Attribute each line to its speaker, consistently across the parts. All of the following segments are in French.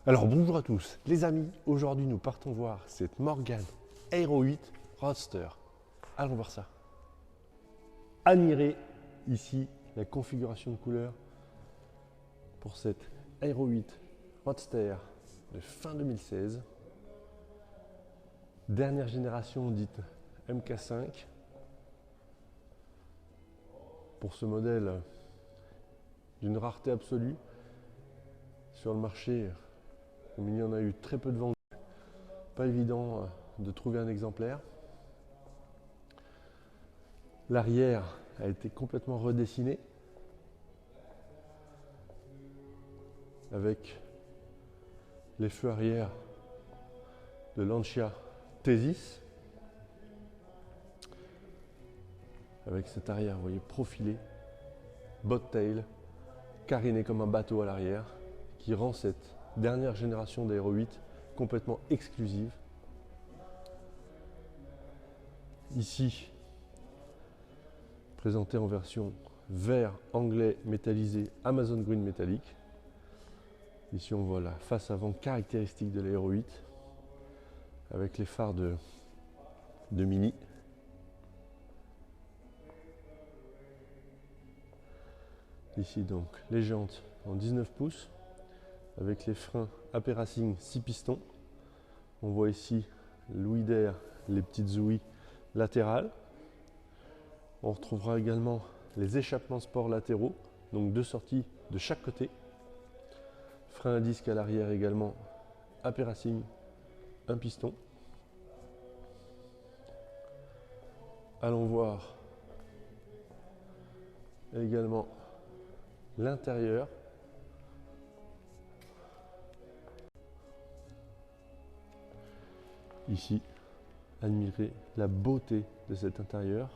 Speaker 1: Alors bonjour à tous les amis, aujourd'hui nous partons voir cette Morgan Aero 8 Roadster. Allons voir ça. Admirez ici la configuration de couleur pour cette Aero 8 Roadster de fin 2016. Dernière génération dite MK5. Pour ce modèle d'une rareté absolue sur le marché. Comme il y en a eu très peu de vendus, pas évident de trouver un exemplaire. L'arrière a été complètement redessiné avec les feux arrière de Lancia Thesis, avec cet arrière, vous voyez, profilé, bobtail, cariné comme un bateau à l'arrière, qui rend cette dernière génération d'Aero 8 complètement exclusive. Ici, présenté en version vert anglais métallisé Amazon Green métallique. Ici on voit la face avant caractéristique de l'Aero 8 avec les phares de Mini. Ici donc les jantes en 19 pouces avec les freins AP Racing 6 pistons. On voit ici l'ouïe d'air, les petites ouïes latérales. On retrouvera également les échappements sport latéraux, donc deux sorties de chaque côté. Frein à disque à l'arrière également AP Racing, un piston. Allons voir également l'intérieur. Ici, admirez la beauté de cet intérieur.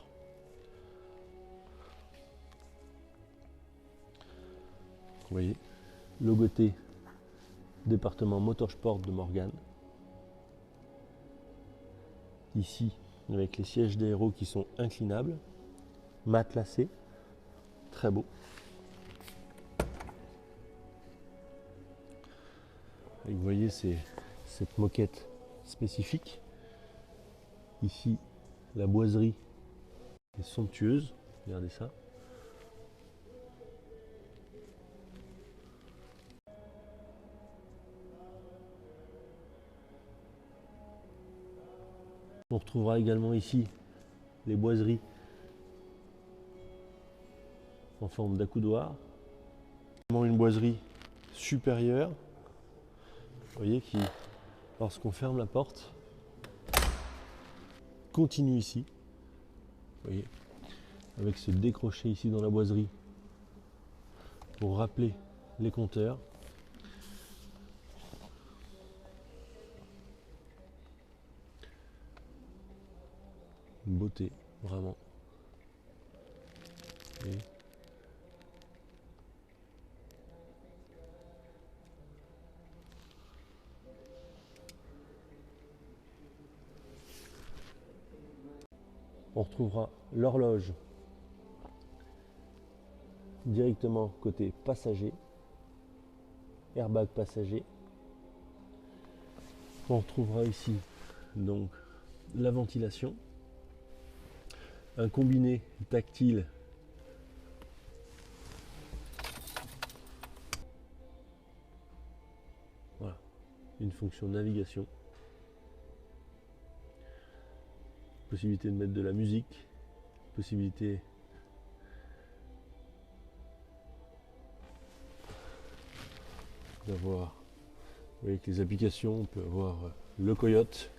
Speaker 1: Vous voyez, logoté département motorsport de Morgan. Ici, avec les sièges d'aéro qui sont inclinables, matelassés, très beau. Et vous voyez, c'est cette moquette spécifique. Ici, la boiserie est somptueuse. Regardez ça. On retrouvera également ici les boiseries en forme d'accoudoir. Une boiserie supérieure, vous voyez, qui, lorsqu'on ferme la porte, continue ici. Vous voyez, avec ce décroché ici dans la boiserie pour rappeler les compteurs. Une beauté, vraiment. Et on retrouvera l'horloge directement côté passager, airbag passager. On retrouvera ici donc la ventilation, un combiné tactile voilà, une fonction navigation, possibilité de mettre de la musique, possibilité d'avoir, avec les applications, on peut avoir le Coyote,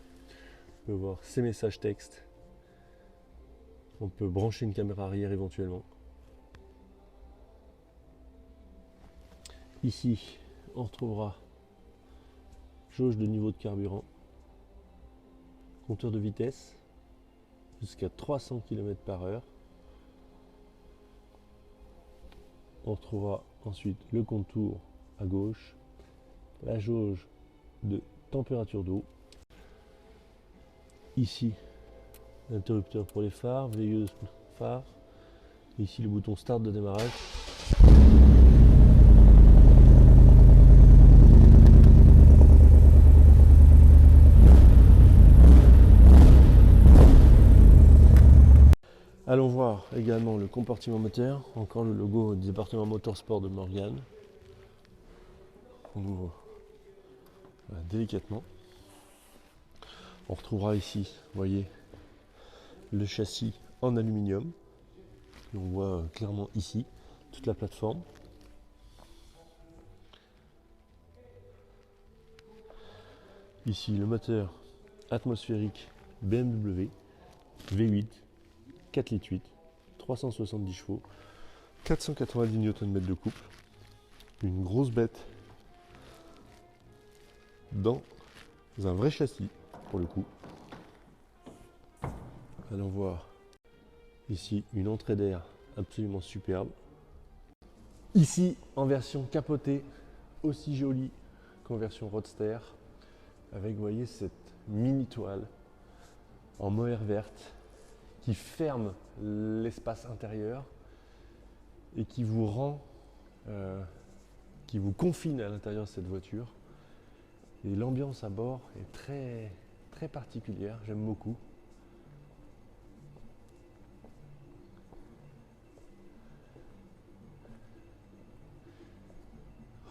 Speaker 1: on peut voir ses messages textes, on peut brancher une caméra arrière éventuellement. Ici, on retrouvera jauge de niveau de carburant, compteur de vitesse, jusqu'à 300 km/h. On retrouvera ensuite le contour à gauche, la jauge de température d'eau. Ici, l'interrupteur pour les phares, veilleuse phare. Ici, le bouton start de démarrage. compartiment moteur, encore le logo du département motorsport de Morgan. On ouvre délicatement. On retrouvera ici, vous voyez, le châssis en aluminium. Et on voit clairement ici toute la plateforme. Ici le moteur atmosphérique BMW V8 4 litres 8, 370 chevaux, 490 Nm de couple. Une grosse bête dans un vrai châssis pour le coup. Allons voir ici une entrée d'air absolument superbe. Ici en version capotée, aussi jolie qu'en version roadster, avec vous voyez cette mini toile en mohair verte qui ferme l'espace intérieur et qui vous rend, qui vous confine à l'intérieur de cette voiture. Et l'ambiance à bord est très, très particulière, j'aime beaucoup.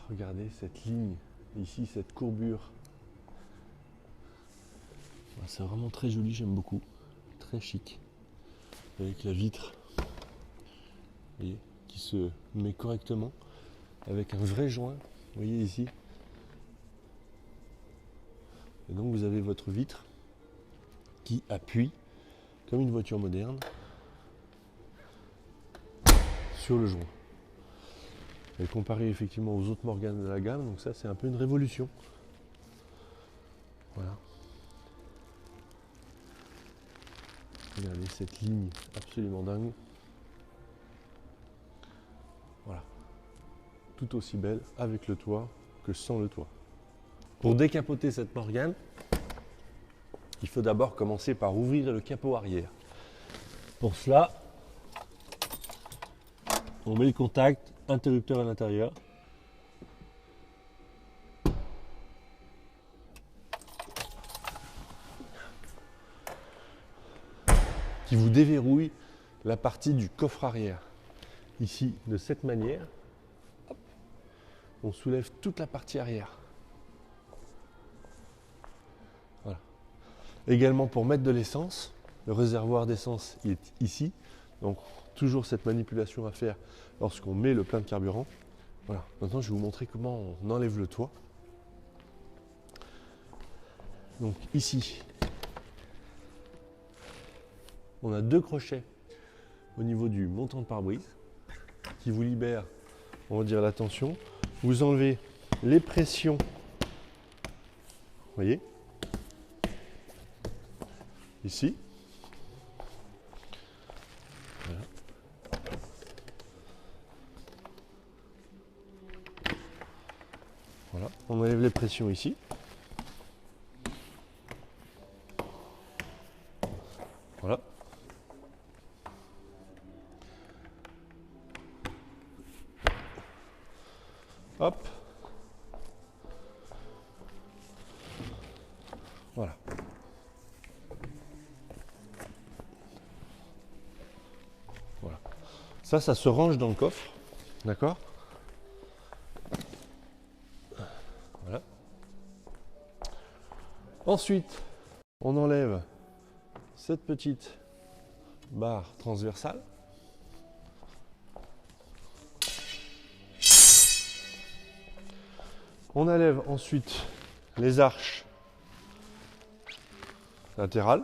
Speaker 1: Regardez cette ligne, ici cette courbure. C'est vraiment très joli, j'aime beaucoup. Très chic. Avec la vitre voyez, qui se met correctement avec un vrai joint. Vous voyez ici. Et donc vous avez votre vitre qui appuie comme une voiture moderne sur le joint. Et comparé effectivement aux autres Morgan de la gamme, donc ça c'est un peu une révolution. Voilà. Regardez cette ligne absolument dingue. Voilà. Tout aussi belle avec le toit que sans le toit. Pour décapoter cette Morgan, il faut d'abord commencer par ouvrir le capot arrière. Pour cela, on met le contact interrupteur à l'intérieur. Qui vous déverrouille la partie du coffre arrière. Ici, de cette manière, hop, on soulève toute la partie arrière. Voilà. Également pour mettre de l'essence, le réservoir d'essence est ici. Donc toujours cette manipulation à faire lorsqu'on met le plein de carburant. Voilà. Maintenant, je vais vous montrer comment on enlève le toit. Donc ici, on a deux crochets au niveau du montant de pare-brise qui vous libèrent, on va dire, la tension. Vous enlevez les pressions, vous voyez, ici. Voilà. Voilà, on enlève les pressions ici. Voilà. Hop. Voilà. Voilà. Ça se range dans le coffre. D'accord ? Voilà. Ensuite, on enlève cette petite barre transversale. On enlève ensuite les arches latérales.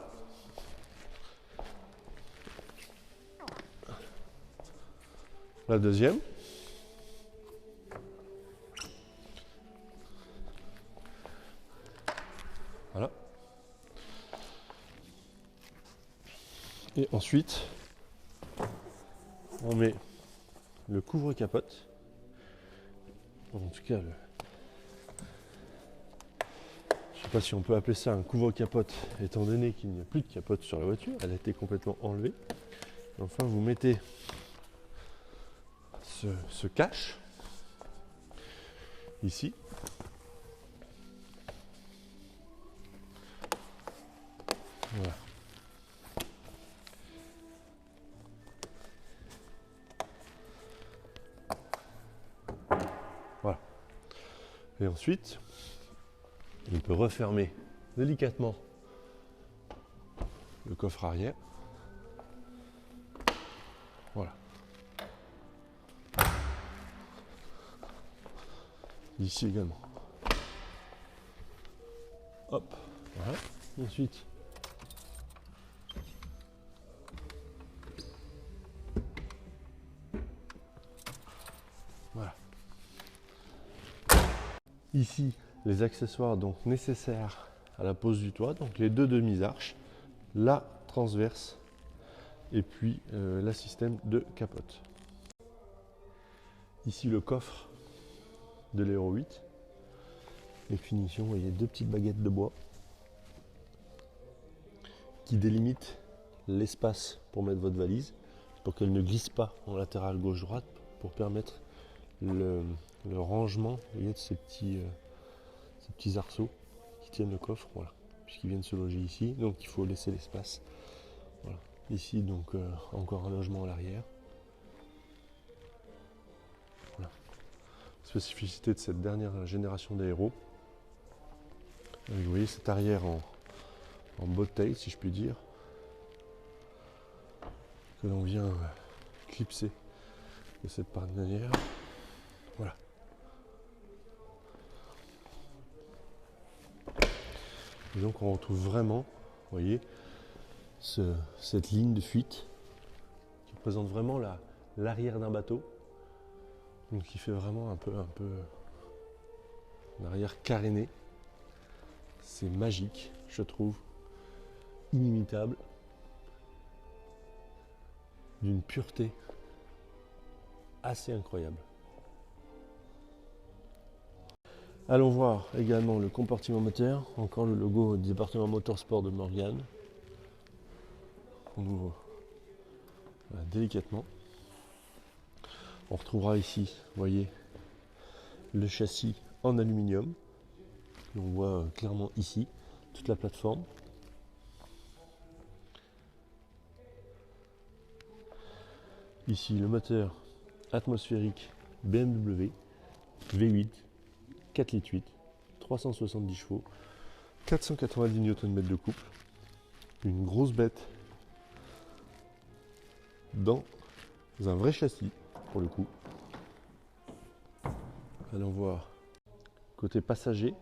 Speaker 1: La deuxième. Voilà. Et ensuite, on met le couvre-capote. En tout cas, je ne sais pas si on peut appeler ça un couvre-capote, étant donné qu'il n'y a plus de capote sur la voiture. Elle a été complètement enlevée. Et enfin, vous mettez ce cache ici. Voilà. Et ensuite, on peut refermer délicatement le coffre arrière. Voilà. Ici également. Hop, voilà. Ensuite, voilà. Ici, les accessoires donc nécessaires à la pose du toit, donc les deux demi-arches, la transverse et puis la système de capote. Ici le coffre de l'Aero 8. Les finitions, vous voyez, deux petites baguettes de bois qui délimitent l'espace pour mettre votre valise, pour qu'elle ne glisse pas en latéral gauche-droite, pour permettre le rangement, vous voyez, de ces petits arceaux qui tiennent le coffre, voilà, puisqu'ils viennent se loger ici, donc il faut laisser l'espace. Voilà. Ici donc encore un logement à l'arrière. Voilà. Spécificité de cette dernière génération d'Aero. Vous voyez cet arrière en bobtail, si je puis dire, que l'on vient clipser de cette manière. Voilà. Et donc on retrouve vraiment, vous voyez, cette ligne de fuite qui représente vraiment l'arrière d'un bateau. Donc qui fait vraiment un peu un arrière caréné. C'est magique, je trouve, inimitable, d'une pureté assez incroyable. Allons voir également le compartiment moteur, encore le logo du département motorsport de Morgan. On ouvre délicatement. On retrouvera ici, vous voyez, le châssis en aluminium. On voit clairement ici toute la plateforme. Ici le moteur atmosphérique BMW V8 4 litres 8, 370 chevaux, 490 Nm de couple. Une grosse bête dans un vrai châssis pour le coup. Allons voir côté passager.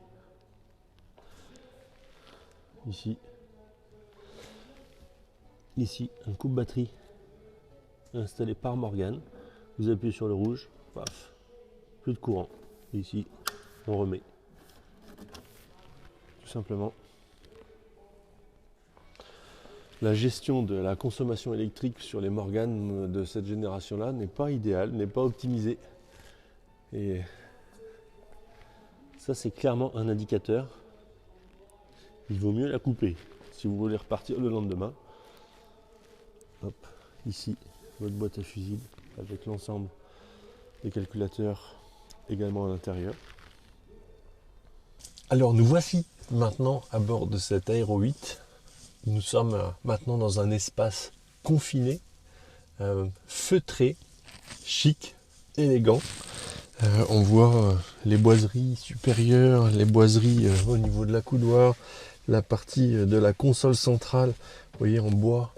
Speaker 1: Ici, un coupe-batterie installé par Morgan. Vous appuyez sur le rouge, paf, plus de courant. Et ici, on remet. Tout simplement. La gestion de la consommation électrique sur les Morgan de cette génération-là n'est pas idéale, n'est pas optimisée. Et ça, c'est clairement un indicateur. Il vaut mieux la couper si vous voulez repartir le lendemain. Hop, ici, votre boîte à fusibles avec l'ensemble des calculateurs également à l'intérieur. Alors nous voici maintenant à bord de cette Aero 8. Nous sommes maintenant dans un espace confiné, feutré, chic, élégant. On voit les boiseries supérieures, les boiseries au niveau de la coudoir, la partie de la console centrale, vous voyez, en bois,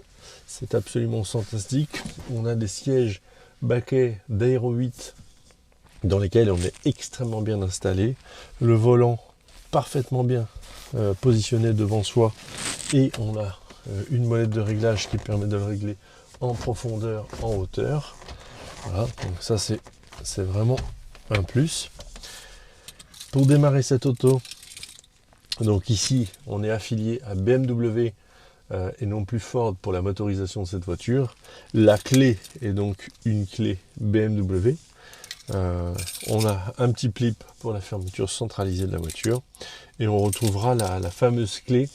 Speaker 1: c'est absolument fantastique. On a des sièges baquets d'Aero 8 dans lesquels on est extrêmement bien installé. Le volant parfaitement bien positionné devant soi et on a une molette de réglage qui permet de le régler en profondeur, en hauteur. Voilà, donc ça c'est vraiment un plus. Pour démarrer cette auto, donc ici on est affilié à BMW et non plus Ford pour la motorisation de cette voiture. La clé est donc une clé BMW. On a un petit clip pour la fermeture centralisée de la voiture et on retrouvera la fameuse clé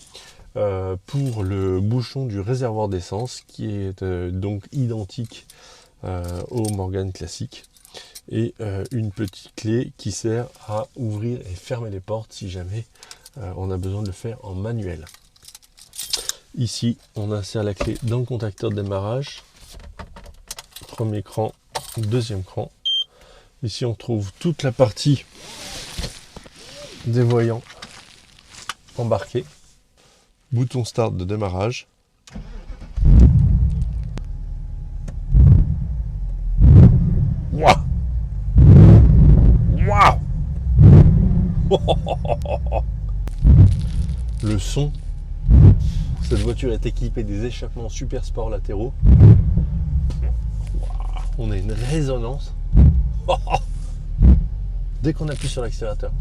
Speaker 1: pour le bouchon du réservoir d'essence qui est donc identique au Morgan classique et une petite clé qui sert à ouvrir et fermer les portes si jamais on a besoin de le faire en manuel. Ici on insère la clé dans le contacteur de démarrage, premier cran, deuxième cran. Ici on trouve toute la partie des voyants embarqués, bouton start de démarrage. Waouh! Waouh! Le son. Cette voiture est équipée des échappements super sport latéraux. Waouh, on a une résonance. Dès qu'on appuie sur l'accélérateur.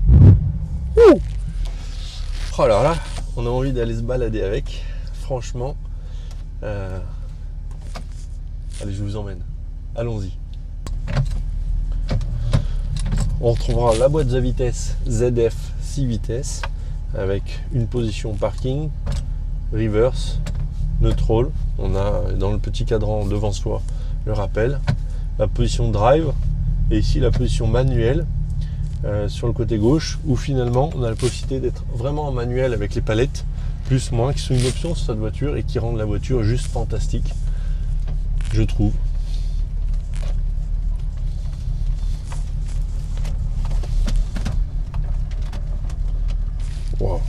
Speaker 1: Oh là là, on a envie d'aller se balader avec. Franchement. Allez, je vous emmène. Allons-y. On retrouvera la boîte de vitesse ZF 6 vitesses avec une position parking, reverse, neutral. On a dans le petit cadran devant soi le rappel, la position drive et ici la position manuelle sur le côté gauche où finalement on a la possibilité d'être vraiment en manuel avec les palettes plus moins qui sont une option sur cette voiture et qui rendent la voiture juste fantastique, je trouve. Wow.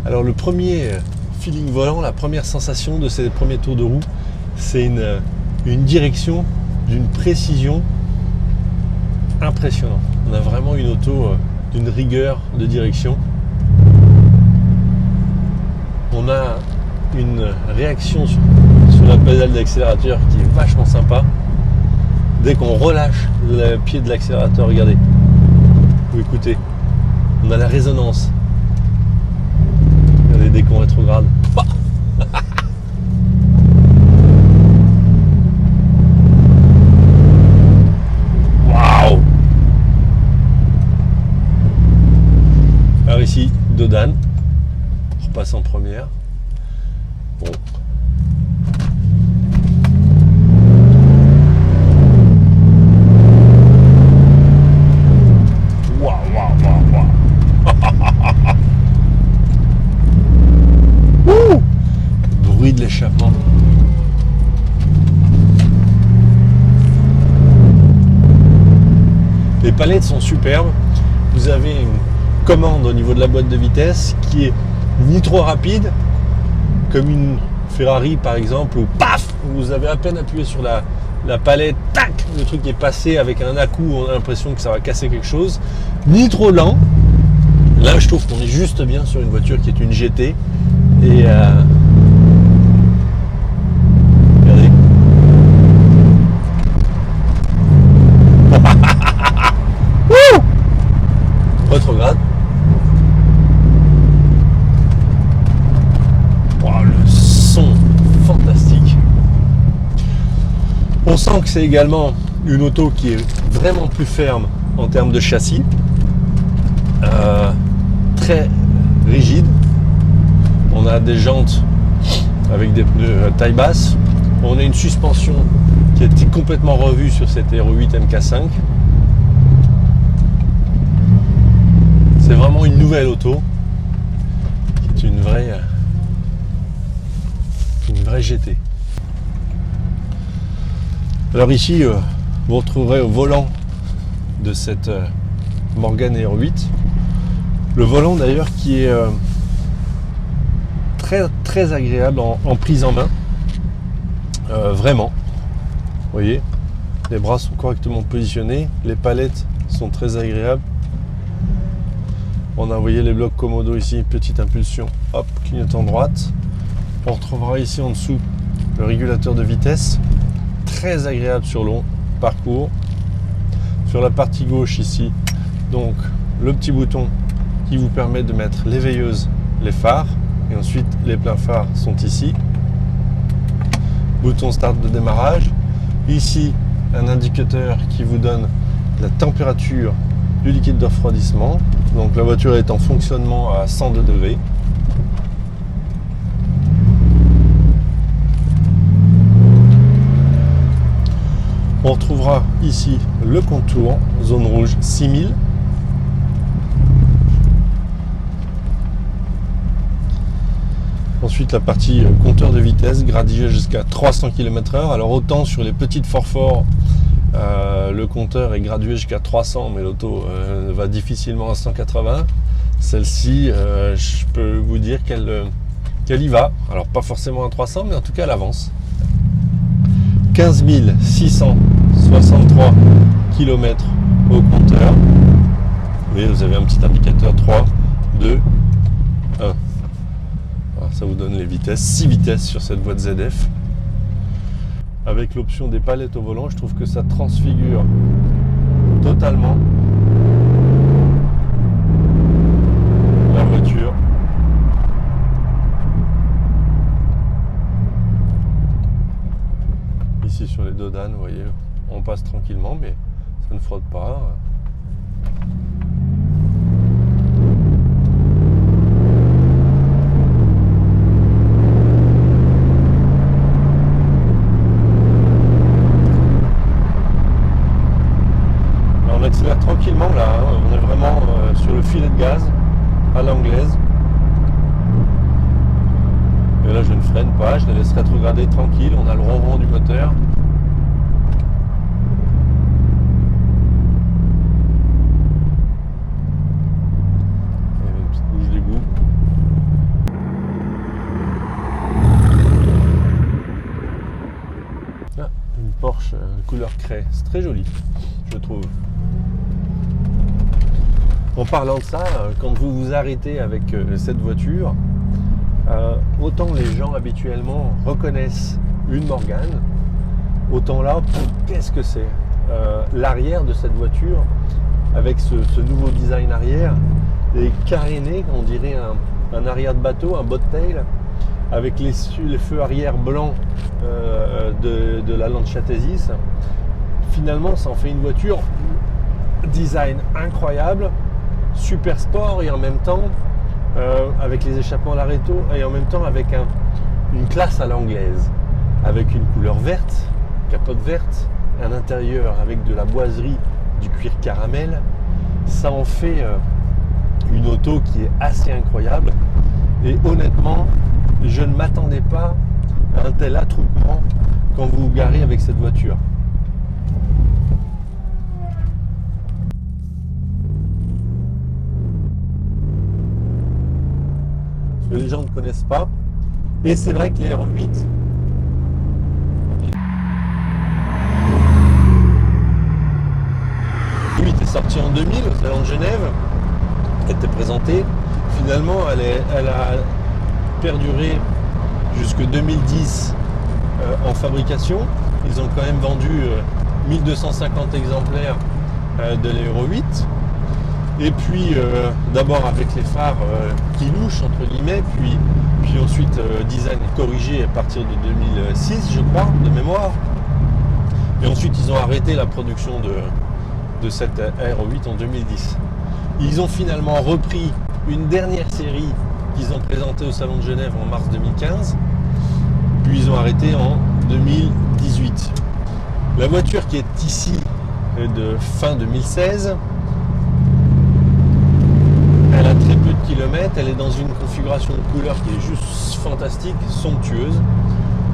Speaker 1: Alors le premier feeling volant, la première sensation de ces premiers tours de roue, c'est une direction d'une précision impressionnante. On a vraiment une auto d'une rigueur de direction. On a une réaction sur la pédale d'accélérateur qui est vachement sympa. Dès qu'on relâche le pied de l'accélérateur, regardez, vous écoutez, on a la résonance. Regardez, dès qu'on rétrograde. Waouh! Alors ici, Dodane, on repasse en première. Bon. Waouh, waouh, waouh, waouh. Bruit de l'échappement. Les palettes sont superbes. Vous avez une commande au niveau de la boîte de vitesse qui est ni trop rapide comme une Ferrari par exemple où paf, vous avez à peine appuyé sur la palette, tac, le truc est passé avec un à-coup, on a l'impression que ça va casser quelque chose, ni trop lent. Là je trouve qu'on est juste bien sur une voiture qui est une GT et regardez. Rétrograde. Le son fantastique. On sent que c'est également une auto qui est vraiment plus ferme en termes de châssis, très rigide. On a des jantes avec des pneus taille basse. On a une suspension qui a été complètement revue sur cette Aero 8 MK5. C'est vraiment une nouvelle auto qui est une vraie GT. Alors ici, vous retrouverez au volant de cette Morgan Aero 8, le volant d'ailleurs qui est très très agréable en prise en main, vraiment. Vous voyez, les bras sont correctement positionnés, les palettes sont très agréables. On a envoyé les blocs Komodo ici, petite impulsion, hop, clignotant droite. On retrouvera ici en dessous le régulateur de vitesse, très agréable sur long parcours. Sur la partie gauche ici, donc le petit bouton qui vous permet de mettre les veilleuses, les phares, et ensuite les pleins phares sont ici. Bouton start de démarrage. Ici, un indicateur qui vous donne la température du liquide de refroidissement. Donc la voiture est en fonctionnement à 102 degrés. On retrouvera ici le contour, zone rouge 6000. Ensuite la partie compteur de vitesse, gradué jusqu'à 300 km/h. Alors autant sur les petites forts, le compteur est gradué jusqu'à 300, mais l'auto va difficilement à 180. Celle-ci, je peux vous dire qu'elle y va. Alors pas forcément à 300, mais en tout cas elle avance. 15 663 km au compteur. Et vous avez un petit indicateur 3, 2, 1. Alors, ça vous donne les vitesses, 6 vitesses sur cette boîte ZF. Avec l'option des palettes au volant, je trouve que ça transfigure totalement la voiture. Ici sur les dodanes, vous voyez, on passe tranquillement, mais ça ne frotte pas. On accélère tranquillement là, hein. On est vraiment sur le filet de gaz à l'anglaise. Et là je ne freine pas, je la laisse rétrograder tranquille, on a le ronron du moteur. Et une petite bouche d'égout. Ah, une Porsche couleur craie, c'est très joli, je trouve. En parlant de ça, quand vous vous arrêtez avec cette voiture, autant les gens habituellement reconnaissent une Morgane, autant là, qu'est-ce que c'est l'arrière de cette voiture, avec ce nouveau design arrière, est caréné, on dirait un arrière de bateau, un bobtail, avec les feux arrière blancs de la Lancia Thesis. Finalement, ça en fait une voiture design incroyable, super sport et en même temps avec les échappements Lareto et en même temps avec une classe à l'anglaise, avec une couleur verte, capote verte, un intérieur avec de la boiserie, du cuir caramel. Ça en fait une auto qui est assez incroyable et honnêtement je ne m'attendais pas à un tel attroupement quand vous vous garez avec cette voiture. Que les gens ne connaissent pas. Et c'est vrai que les R8 est sorti en 2000 au Salon de Genève, était présentée. Finalement, elle a perduré jusque 2010 en fabrication. Ils ont quand même vendu 1250 exemplaires de l'Euro 8. Et puis d'abord avec les phares qui louchent entre guillemets, puis ensuite design corrigé à partir de 2006 je crois, de mémoire. Et ensuite ils ont arrêté la production de cette Aero 8 en 2010. Ils ont finalement repris une dernière série qu'ils ont présentée au Salon de Genève en mars 2015, puis ils ont arrêté en 2018. La voiture qui est ici est de fin 2016. Elle a très peu de kilomètres, elle est dans une configuration de couleur qui est juste fantastique, somptueuse.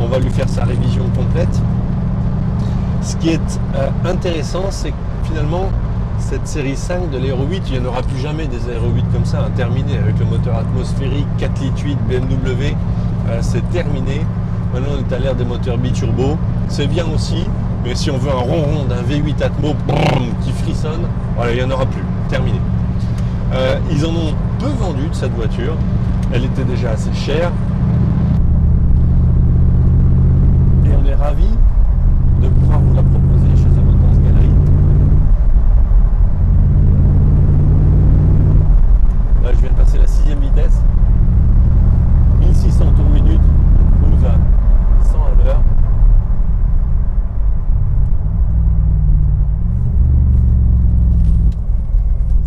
Speaker 1: On va lui faire sa révision complète. Ce qui est intéressant, c'est que finalement, cette série 5 de l'Aero 8, il n'y en aura plus jamais des Aero 8 comme ça, terminé avec le moteur atmosphérique 4 litres 8 BMW, c'est terminé. Maintenant, on est à l'ère des moteurs biturbo. C'est bien aussi, mais si on veut un ronron d'un V8 Atmo qui frissonne, voilà, il n'y en aura plus, terminé. Ils en ont peu vendu de cette voiture, elle était déjà assez chère et on est ravis de pouvoir vous la proposer chez Abondance Galerie. Là je viens de passer la 6e vitesse, 1600 tours minute, on cruise à 100 à l'heure.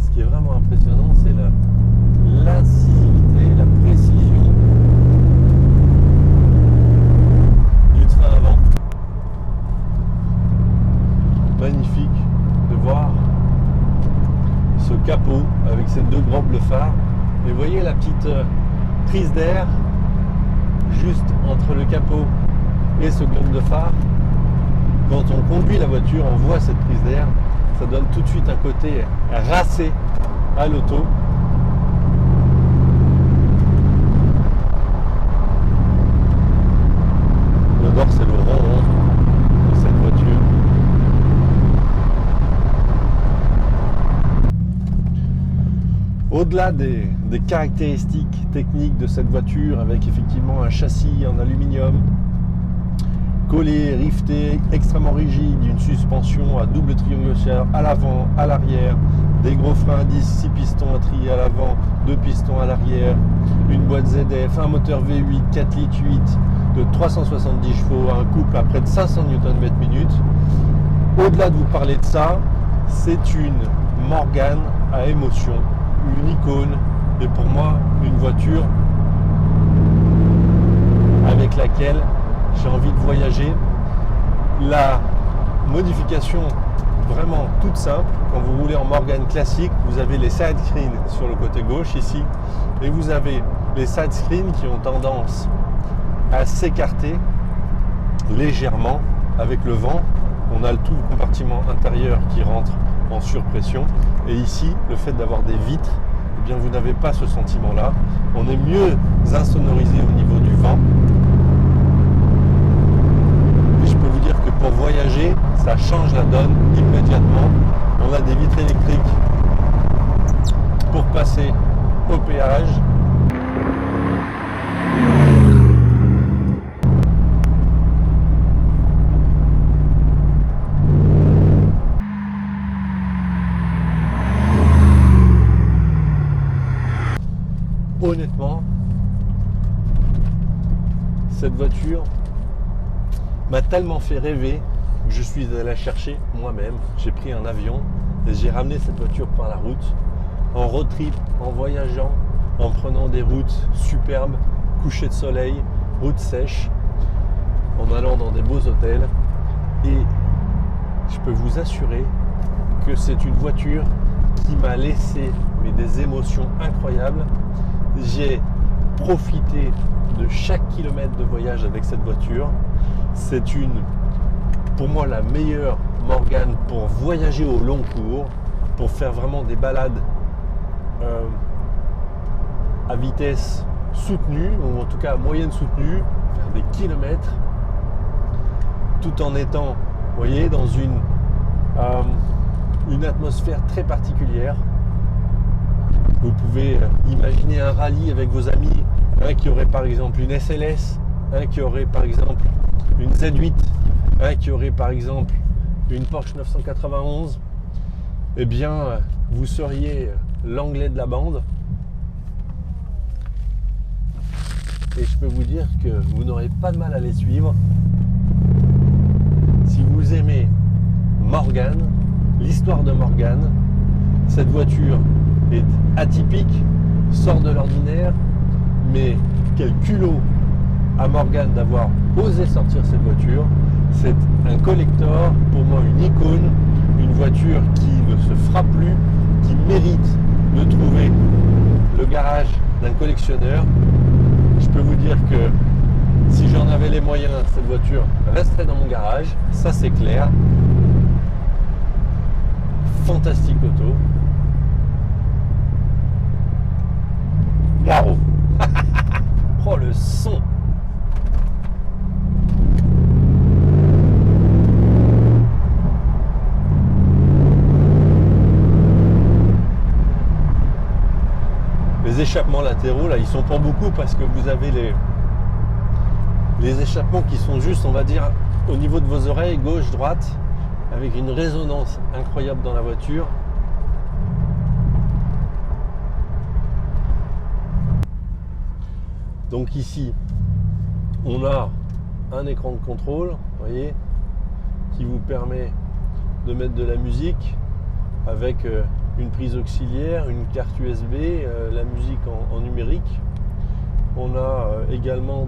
Speaker 1: Ce qui est vraiment impressionnant, c'est l'incisivité, la précision du train avant. Magnifique de voir ce capot avec ces deux grands bleus phares. Et vous voyez la petite prise d'air juste entre le capot et ce globe de phare, quand on conduit la voiture, on voit cette prise d'air, ça donne tout de suite un côté racé à l'auto. L'odeur, c'est le ronron de cette voiture. Au-delà des caractéristiques techniques de cette voiture, avec effectivement un châssis en aluminium, collé, rifté, extrêmement rigide, une suspension à double triangulaire à l'avant, à l'arrière, des gros freins à disque, 6 pistons à trier à l'avant, 2 pistons à l'arrière, une boîte ZF, un moteur V8, 4 litres 8 de 370 chevaux, un couple à près de 500 Nm/min. Au-delà de vous parler de ça, c'est une Morgan à émotion, une icône, et pour moi une voiture avec laquelle j'ai envie de voyager. La modification vraiment toute simple, quand vous roulez en Morgan classique, vous avez les side screens sur le côté gauche ici, et vous avez les side screens qui ont tendance à s'écarter légèrement avec le vent. On a tout le compartiment intérieur qui rentre en surpression, et ici le fait d'avoir des vitres, eh bien vous n'avez pas ce sentiment là. On est mieux insonorisé au niveau du vent. Pour voyager, ça change la donne immédiatement. On a des vitres électriques pour passer au péage. Honnêtement, cette voiture m'a tellement fait rêver que je suis allé la chercher moi-même. J'ai pris un avion et j'ai ramené cette voiture par la route, en road trip, en voyageant, en prenant des routes superbes, coucher de soleil, routes sèches, en allant dans des beaux hôtels. Et je peux vous assurer que c'est une voiture qui m'a laissé des émotions incroyables. J'ai profité de chaque kilomètre de voyage avec cette voiture. C'est pour moi la meilleure Morgan pour voyager au long cours, pour faire vraiment des balades à vitesse soutenue, ou en tout cas à moyenne soutenue, faire des kilomètres, tout en étant, vous voyez, dans une atmosphère très particulière. Vous pouvez imaginer un rallye avec vos amis, un qui aurait par exemple une SLS, un qui aurait par exemple une Z8, un qui aurait par exemple une Porsche 991, eh bien vous seriez l'anglais de la bande. Et je peux vous dire que vous n'aurez pas de mal à les suivre. Si vous aimez Morgan, l'histoire de Morgan, cette voiture est atypique, sort de l'ordinaire, mais quel culot à Morgan d'avoir osé sortir cette voiture. C'est un collector, pour moi une icône, une voiture qui ne se fera plus, qui mérite de trouver le garage d'un collectionneur. Je peux vous dire que si j'en avais les moyens, cette voiture resterait dans mon garage, ça c'est clair. Fantastique auto. Waouh. Oh le son. Les échappements latéraux, là, ils sont pas beaucoup parce que vous avez les échappements qui sont juste, on va dire, au niveau de vos oreilles, gauche, droite, avec une résonance incroyable dans la voiture. Donc ici, on a un écran de contrôle, vous voyez, qui vous permet de mettre de la musique avec une prise auxiliaire, une carte USB, la musique en numérique. On a également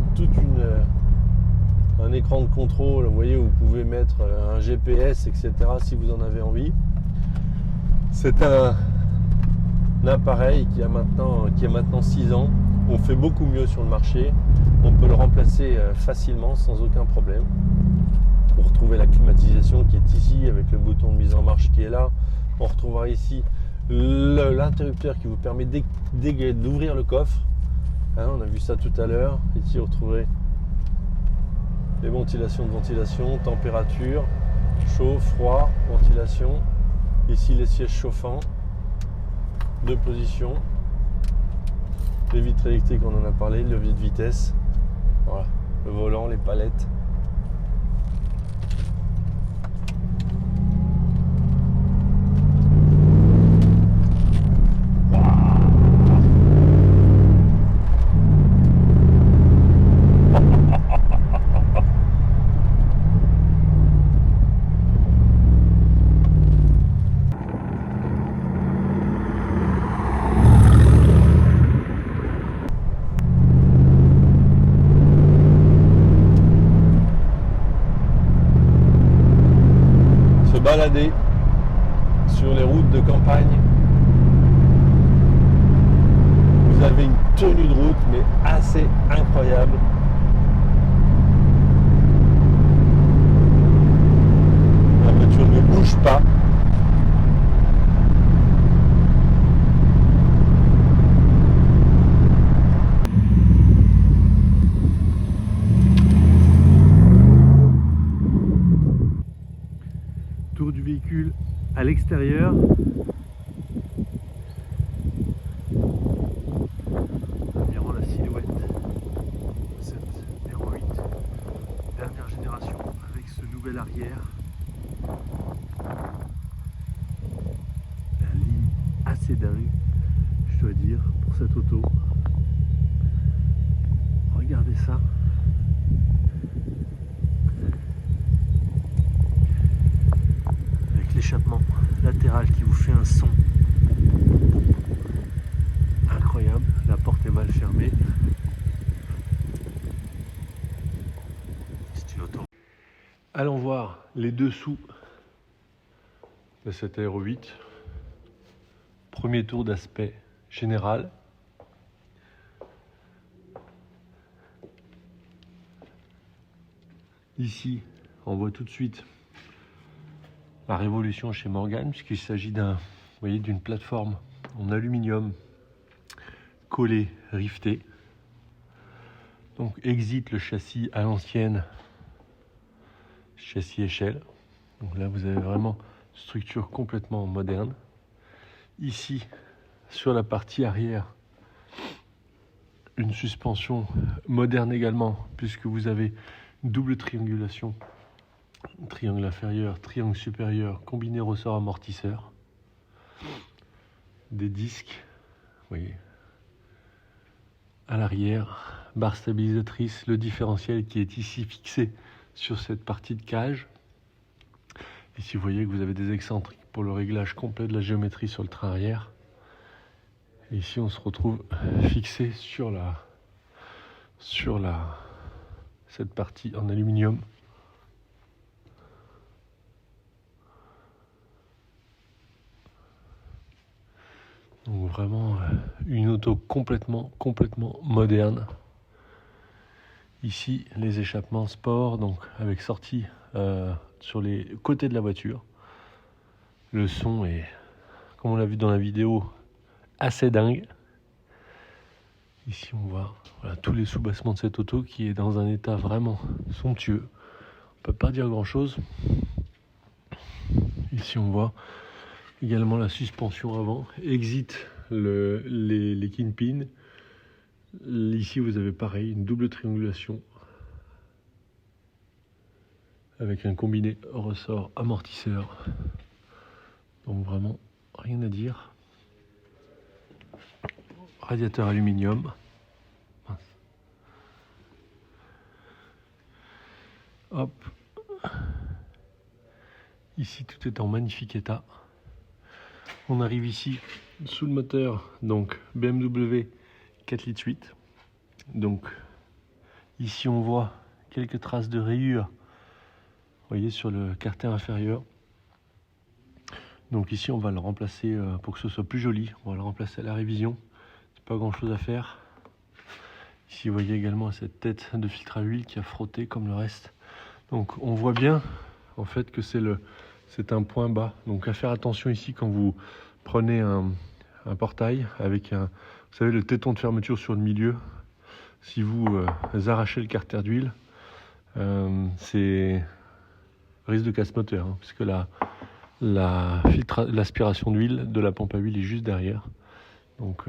Speaker 1: un écran de contrôle, vous voyez, où vous pouvez mettre un GPS, etc. si vous en avez envie. C'est appareil qui a maintenant 6 ans. On fait beaucoup mieux sur le marché. On peut le remplacer facilement sans aucun problème. Pour retrouver la climatisation qui est ici avec le bouton de mise en marche qui est là. On retrouvera ici l'interrupteur qui vous permet d'ouvrir le coffre. Hein, on a vu ça tout à l'heure. Ici, vous retrouverez les ventilations de ventilation, température, chaud, froid, ventilation. Ici, les sièges chauffants, 2 positions. Les vitres électriques, on en a parlé, le levier de vitesse. Voilà, le volant, les palettes. Balader sur les routes de campagne. Vous avez une tenue de route mais assez incroyable. La voiture ne bouge pas. Tour du véhicule à l'extérieur. Environ la silhouette de cette Aero 8 dernière génération avec ce nouvel arrière. La ligne assez dingue, je dois dire, pour cette auto. Regardez ça. L'échappement latéral qui vous fait un son incroyable. La porte est mal fermée. C'est une auto. Allons voir les dessous de cette Aero 8. Premier tour d'aspect général. Ici, on voit tout de suite la révolution chez Morgan, puisqu'il s'agit d'une plateforme en aluminium collé, rifté. Donc exit le châssis à l'ancienne, châssis échelle. Donc là vous avez vraiment structure complètement moderne. Ici, sur la partie arrière, une suspension moderne également, puisque vous avez une double triangulation. Triangle inférieur, triangle supérieur, combiné ressort amortisseur. Des disques, vous voyez, à l'arrière, barre stabilisatrice, le différentiel qui est ici fixé sur cette partie de cage. Ici, vous voyez que vous avez des excentriques pour le réglage complet de la géométrie sur le train arrière. Et ici, on se retrouve fixé sur cette partie en aluminium. Donc vraiment une auto complètement moderne. Ici les échappements sport, donc avec sortie sur les côtés de la voiture. Le son est, comme on l'a vu dans la vidéo, assez dingue. Ici on voit tous les soubassements de cette auto qui est dans un état vraiment somptueux. On peut pas dire grand chose. Ici on voit également la suspension avant, exit les kingpins. Ici vous avez pareil, une double triangulation avec un combiné ressort amortisseur. Donc vraiment rien à dire. Radiateur aluminium. Hop. Ici tout est en magnifique état. On arrive ici sous le moteur, donc BMW 4,8 litres. Donc ici on voit quelques traces de rayures, vous voyez, sur le carter inférieur. Donc ici, on va le remplacer pour que ce soit plus joli. On va le remplacer à la révision. C'est pas grand chose à faire. Ici, vous voyez également cette tête de filtre à huile qui a frotté comme le reste. Donc on voit bien en fait que c'est un point bas. Donc à faire attention ici quand vous prenez un portail avec vous savez, le téton de fermeture sur le milieu. Si vous arrachez le carter d'huile, c'est risque de casse-moteur, hein, puisque l'aspiration d'huile de la pompe à huile est juste derrière. Donc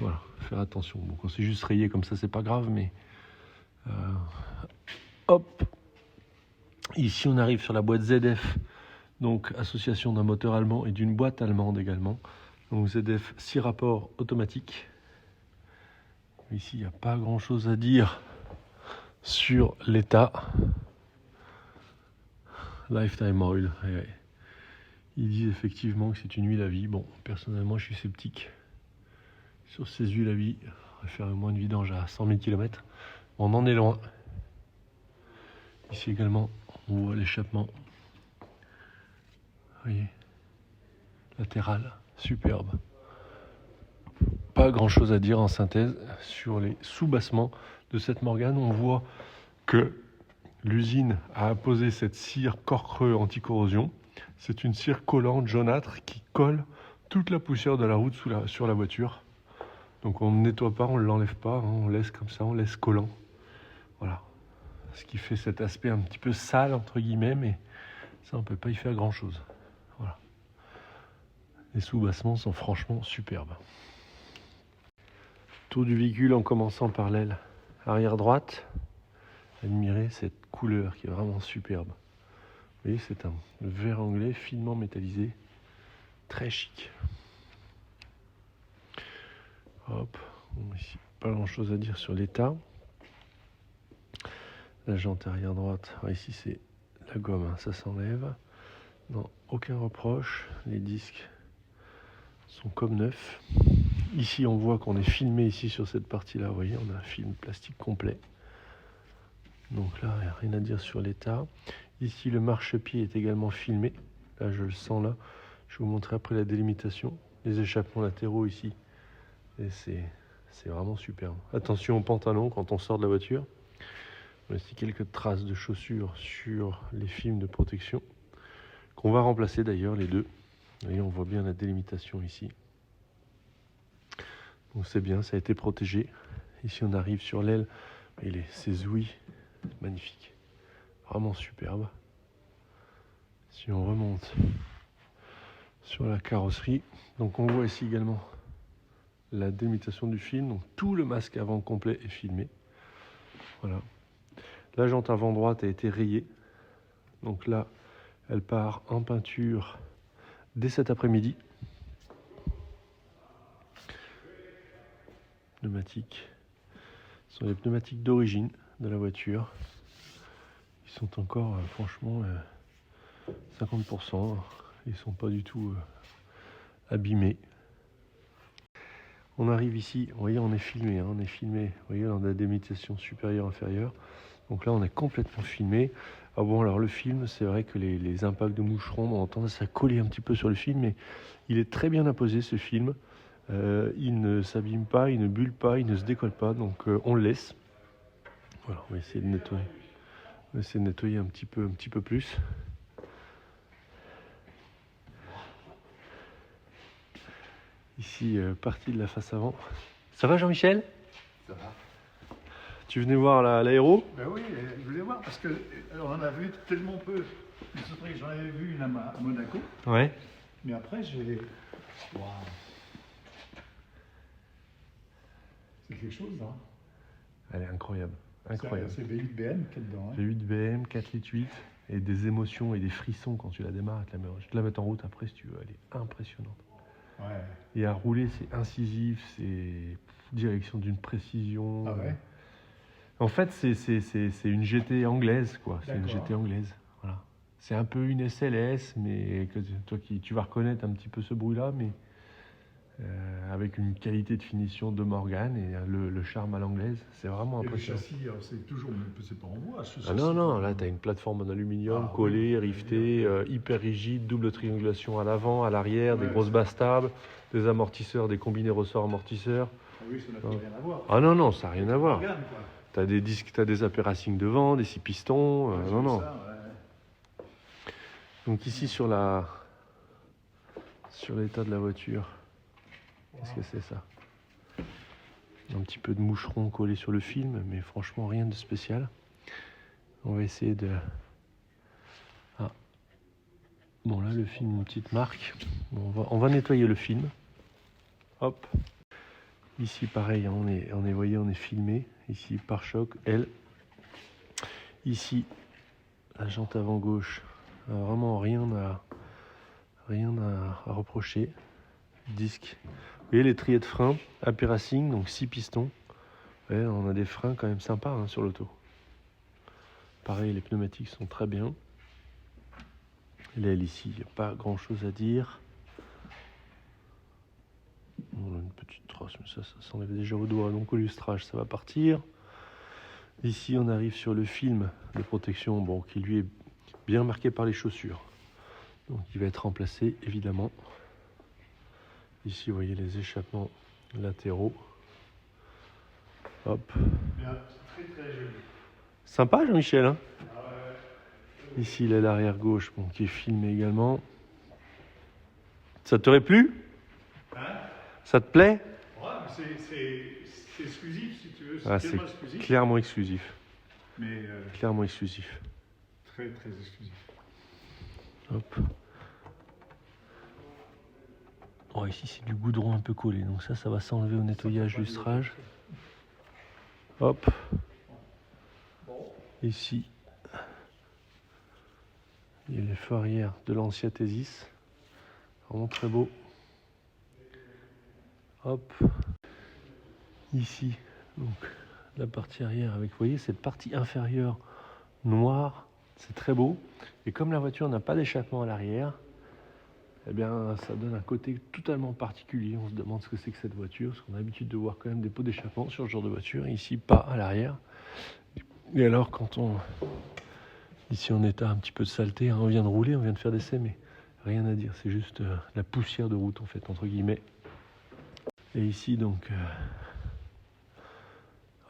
Speaker 1: voilà, faire attention. Bon, quand c'est juste rayé comme ça, c'est pas grave, mais hop. Ici, on arrive sur la boîte ZF, donc association d'un moteur allemand et d'une boîte allemande également. Donc ZF 6 rapports automatique. Ici, il n'y a pas grand chose à dire sur l'état. Lifetime Oil. Ouais. Ils disent effectivement que c'est une huile à vie. Bon, personnellement, je suis sceptique sur ces huiles à vie. On va faire moins de vidange à 100 000 km. On en est loin. Ici également, on voit l'échappement. Vous voyez, latéral, superbe. Pas grand chose à dire en synthèse sur les sous-bassements de cette Morgane. On voit que l'usine a apposé cette cire corps creux anti-corrosion. C'est une cire collante jaunâtre qui colle toute la poussière de la route sur la voiture. Donc on ne nettoie pas, on ne l'enlève pas, hein, on laisse comme ça, on laisse collant. Voilà. Ce qui fait cet aspect un petit peu sale entre guillemets, mais ça on ne peut pas y faire grand chose. Voilà. Les sous-bassements sont franchement superbes. Tour du véhicule en commençant par l'aile arrière droite. Admirez cette couleur qui est vraiment superbe. Vous voyez, c'est un verre anglais finement métallisé, très chic. Hop, bon, ici pas grand chose à dire sur l'état. La jante arrière droite, ici c'est la gomme, hein, ça s'enlève. Non, aucun reproche, les disques sont comme neufs. Ici on voit qu'on est filmé ici sur cette partie-là, vous voyez, on a un film plastique complet. Donc là, il n'y a rien à dire sur l'état. Ici, le marchepied est également filmé. Là, je le sens là. Je vais vous montrer après la délimitation. Les échappements latéraux ici. Et c'est vraiment superbe. Attention au pantalon quand on sort de la voiture. On a ici quelques traces de chaussures sur les films de protection. Qu'on va remplacer d'ailleurs, les deux. Vous voyez, on voit bien la délimitation ici. Donc c'est bien, ça a été protégé. Ici, on arrive sur l'aile. Et ces ouïes, magnifiques. Vraiment superbe. Si on remonte sur la carrosserie, donc on voit ici également la délimitation du film. Donc tout le masque avant complet est filmé. Voilà. La jante avant droite a été rayée. Donc là, elle part en peinture dès cet après-midi. Pneumatiques. Ce sont les pneumatiques d'origine de la voiture. Ils sont encore franchement 50%. Ils ne sont pas du tout abîmés. On arrive ici, vous voyez, on est filmé. Hein, on est filmé, vous voyez, dans la délimitation supérieure, inférieure. Donc là, on est complètement filmé. Ah bon, alors le film, c'est vrai que les impacts de moucherons ont tendance à coller un petit peu sur le film, mais il est très bien apposé, ce film. Il ne s'abîme pas, il ne bulle pas, il ne se décolle pas, donc on le laisse. Voilà, on va essayer de nettoyer. On va essayer de nettoyer un petit peu plus. Ici, partie de la face avant. Ça va, Jean-Michel?
Speaker 2: Ça va.
Speaker 1: Tu venais voir l'aéro?
Speaker 2: Ben oui, je voulais voir parce que on en a vu tellement peu. C'est vrai que j'en avais vu une à Monaco,
Speaker 1: Ouais.
Speaker 2: mais après j'ai. Waouh. C'est quelque chose, hein.
Speaker 1: Elle est incroyable. Incroyable.
Speaker 2: C'est V8 BM qui est dedans. Hein.
Speaker 1: V8 BM, 4 litres 8, et des émotions et des frissons quand tu la démarres. Je te la mets en route après si tu veux. Elle est impressionnante.
Speaker 2: Ouais.
Speaker 1: Et à rouler, c'est incisif, c'est direction d'une précision.
Speaker 2: Ah ouais.
Speaker 1: En fait, c'est une GT anglaise, quoi. C'est une
Speaker 2: D'accord.
Speaker 1: GT anglaise. Voilà. C'est un peu une SLS, mais que tu vas reconnaître un petit peu ce bruit-là, mais avec une qualité de finition de Morgan et le charme à l'anglaise. C'est vraiment
Speaker 2: Et le
Speaker 1: impressionnant.
Speaker 2: châssis, alors c'est toujours, mais c'est pas en bois. Ce
Speaker 1: Ah
Speaker 2: châssis,
Speaker 1: non, là tu as une plateforme en aluminium
Speaker 2: Ah,
Speaker 1: collée,
Speaker 2: oui,
Speaker 1: rivetée, hyper rigide, double triangulation à l'avant, à l'arrière, des
Speaker 2: Ouais,
Speaker 1: grosses
Speaker 2: c'est-
Speaker 1: bastards, des amortisseurs, des combinés ressorts amortisseurs.
Speaker 2: Ah oui, ça n'a plus
Speaker 1: Ah.
Speaker 2: rien à voir.
Speaker 1: Ah non, ça n'a rien à voir.
Speaker 2: Morgan, quoi.
Speaker 1: Tu as des disques, tu as des Ape Racing devant, des 6 pistons.
Speaker 2: Ouais, j'ai
Speaker 1: Non,
Speaker 2: vu
Speaker 1: non.
Speaker 2: ça, ouais.
Speaker 1: Donc ici sur l'état de la voiture, qu'est-ce que c'est ça? Un petit peu de moucheron collé sur le film, mais franchement rien de spécial. On va essayer de... Ah. Bon là le film, une petite marque. Bon, on va nettoyer le film. Hop. Ici pareil, on est filmé. Ici pare-choc, L. Ici, la jante avant gauche. Vraiment rien à reprocher. Disque. Vous voyez les triers de frein, Ape Racing, donc 6 pistons. Vous voyez, on a des freins quand même sympas hein, sur l'auto. Pareil, les pneumatiques sont très bien. L'aile ici, il n'y a pas grand chose à dire. On a une petite trace, mais ça s'enlève déjà au doigt, donc au lustrage ça va partir. Ici on arrive sur le film de protection, bon, qui lui est bien marqué par les chaussures. Donc il va être remplacé évidemment. Ici vous voyez les échappements latéraux. Hop.
Speaker 2: Bien, très très joli.
Speaker 1: Sympa Jean-Michel hein.
Speaker 2: Ah ouais.
Speaker 1: Ici l'aile arrière gauche bon, qui est filmée également. Ça t'aurait plu?
Speaker 2: Hein?
Speaker 1: Ça te plaît?
Speaker 2: Ouais, mais c'est exclusif si tu veux.
Speaker 1: Ah,
Speaker 2: C'est
Speaker 1: c'est
Speaker 2: tellement exclusif.
Speaker 1: clairement exclusif.
Speaker 2: Mais
Speaker 1: Clairement exclusif.
Speaker 2: très très exclusif.
Speaker 1: Hop. Oh, ici c'est du goudron un peu collé, donc ça va s'enlever au nettoyage lustrage. Hop. Ici, il y a les phares arrière de l'ancien Thesis. Vraiment très beau. Hop. Ici, donc la partie arrière avec, vous voyez, cette partie inférieure noire, c'est très beau. Et comme la voiture n'a pas d'échappement à l'arrière, eh bien, ça donne un côté totalement particulier. On se demande ce que c'est que cette voiture, parce qu'on a l'habitude de voir quand même des pots d'échappement sur ce genre de voiture. Ici, pas à l'arrière. Et alors, ici, on est à un petit peu de saleté. Hein, on vient de rouler, on vient de faire des essais, mais rien à dire. C'est juste la poussière de route, en fait, entre guillemets. Et ici, donc,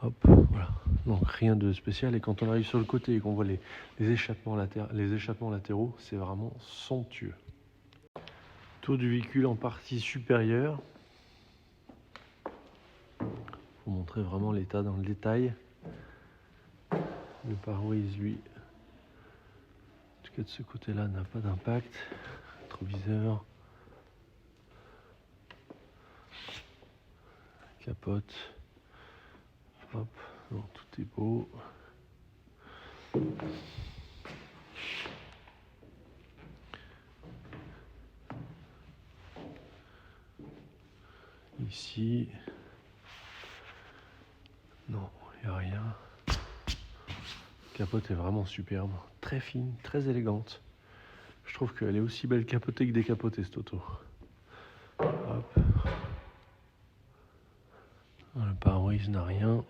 Speaker 1: hop, voilà. Donc, rien de spécial. Et quand on arrive sur le côté et qu'on voit les échappements latéraux, c'est vraiment somptueux. Tour du véhicule en partie supérieure. Pour montrer vraiment l'état dans le détail. Le pare-brise, lui, en tout cas de ce côté-là, n'a pas d'impact. Rétroviseur. Capote. Hop, non, tout est beau. Ici, non, il n'y a rien. La capote est vraiment superbe, très fine, très élégante. Je trouve qu'elle est aussi belle capotée que décapotée cette auto. Hop. Le pare-brise n'a rien.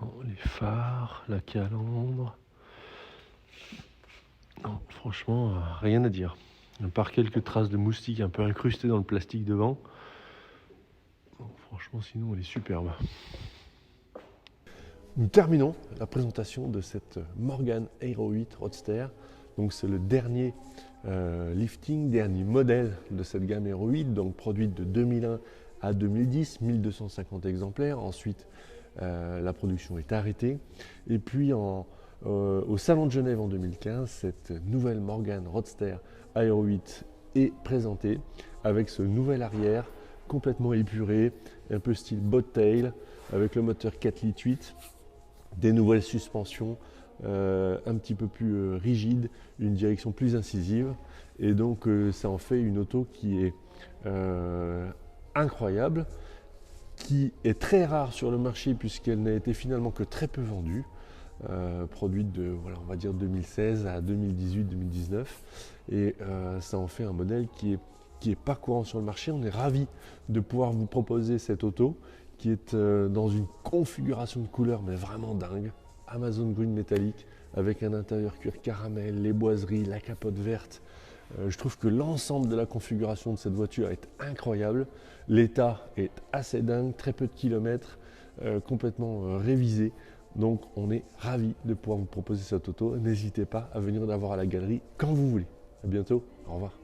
Speaker 1: Non, les phares, la calandre. Non, franchement, rien à dire. À part quelques traces de moustiques un peu incrustées dans le plastique devant. Bon, franchement, sinon, elle est superbe. Nous terminons la présentation de cette Morgan Aero 8 Roadster. Donc, c'est le dernier lifting, dernier modèle de cette gamme Aero 8, donc produite de 2001 à 2010, 1250 exemplaires. Ensuite, la production est arrêtée. Et puis, au Salon de Genève en 2015, cette nouvelle Morgan Roadster Aero 8 est présentée avec ce nouvel arrière complètement épuré, un peu style bobtail, avec le moteur 4 litres 8, des nouvelles suspensions un petit peu plus rigides, une direction plus incisive. Et donc ça en fait une auto qui est incroyable, qui est très rare sur le marché puisqu'elle n'a été finalement que très peu vendue, produite de, voilà, on va dire 2016 à 2018-2019, et ça en fait un modèle qui est pas courant sur le marché. On est ravis de pouvoir vous proposer cette auto qui est dans une configuration de couleurs mais vraiment dingue, Amazon Green métallique avec un intérieur cuir caramel, les boiseries, la capote verte. Je trouve que l'ensemble de la configuration de cette voiture est incroyable. L'état est assez dingue, très peu de kilomètres, complètement révisé. Donc on est ravis de pouvoir vous proposer cette auto. N'hésitez pas à venir la voir à la galerie quand vous voulez. À bientôt, au revoir.